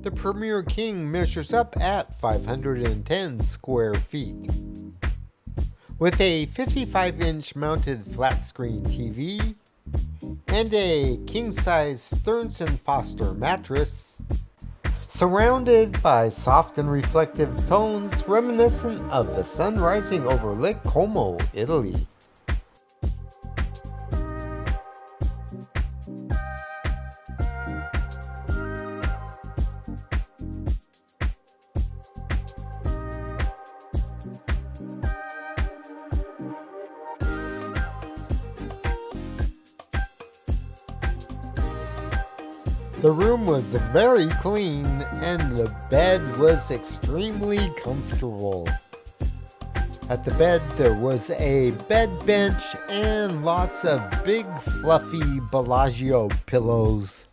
The Premier King measures up at 510 square feet. With a 55-inch mounted flat-screen TV and a king-size Stearns & Foster mattress, surrounded by soft and reflective tones reminiscent of the sun rising over Lake Como, Italy. The room was very clean and the bed was extremely comfortable. At the bed there was a bed bench and lots of big fluffy Bellagio pillows.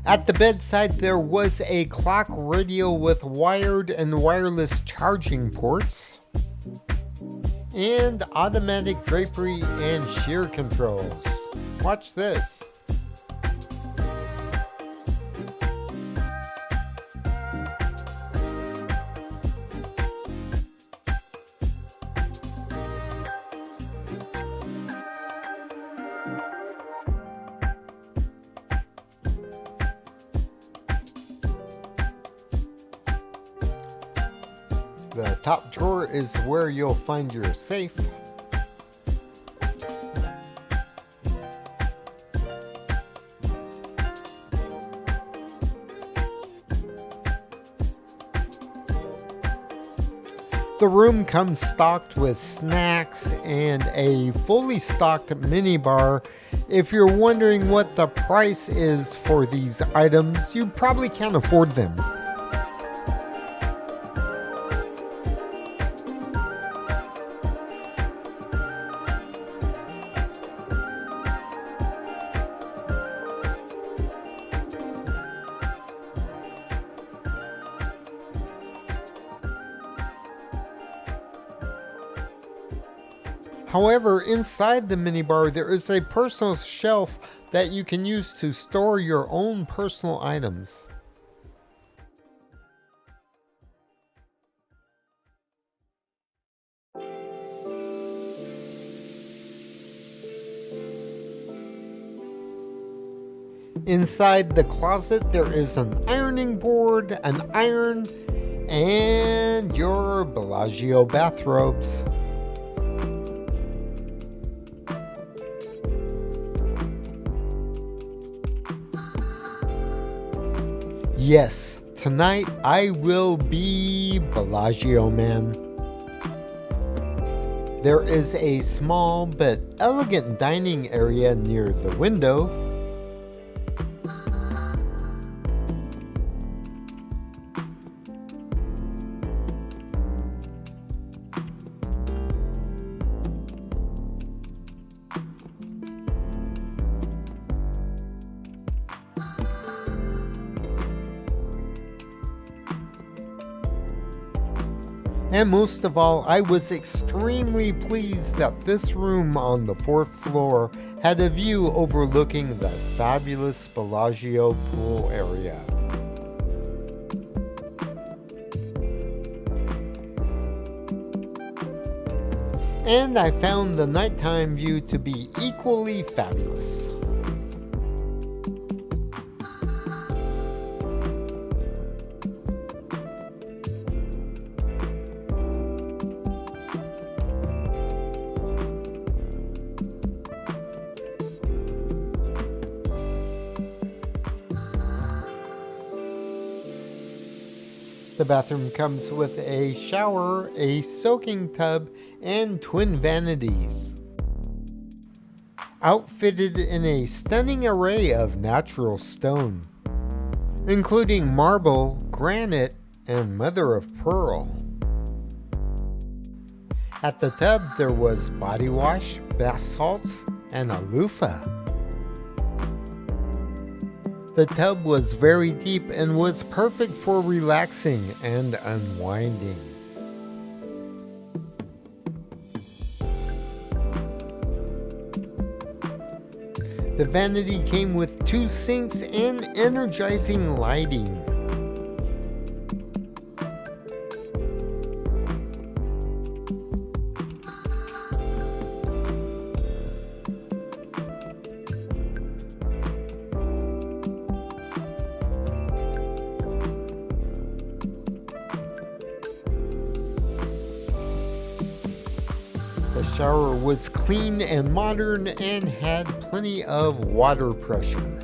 At the bedside there was a clock radio with wired and wireless charging ports, and automatic drapery and shear controls. Watch this. The top drawer is where you'll find your safe. The room comes stocked with snacks and a fully stocked minibar. If you're wondering what the price is for these items, you probably can't afford them. However, inside the minibar there is a personal shelf that you can use to store your own personal items. Inside the closet there is an ironing board, an iron, and your Bellagio bathrobes. Yes, tonight I will be Bellagio man. There is a small but elegant dining area near the window. And most of all, I was extremely pleased that this room on the 4th floor had a view overlooking the fabulous Bellagio pool area. And I found the nighttime view to be equally fabulous. The bathroom comes with a shower, a soaking tub, and twin vanities. Outfitted in a stunning array of natural stone, including marble, granite, and mother of pearl. At the tub there was body wash, bath salts, and a loofah. The tub was very deep and was perfect for relaxing and unwinding. The vanity came with 2 sinks and energizing lighting. The shower was clean and modern and had plenty of water pressure.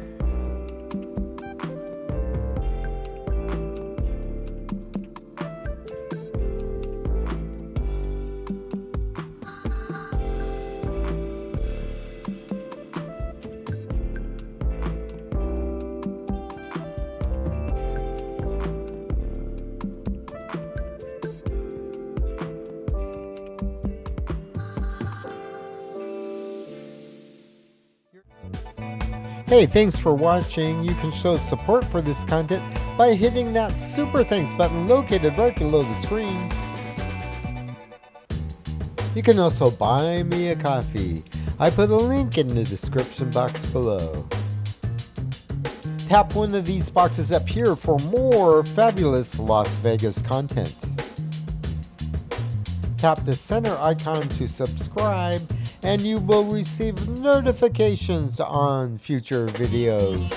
Hey, thanks for watching. You can show support for this content by hitting that super thanks button located right below the screen. You can also buy me a coffee. I put a link in the description box below. Tap one of these boxes up here for more fabulous Las Vegas content. Tap the center icon to subscribe and you will receive notifications on future videos.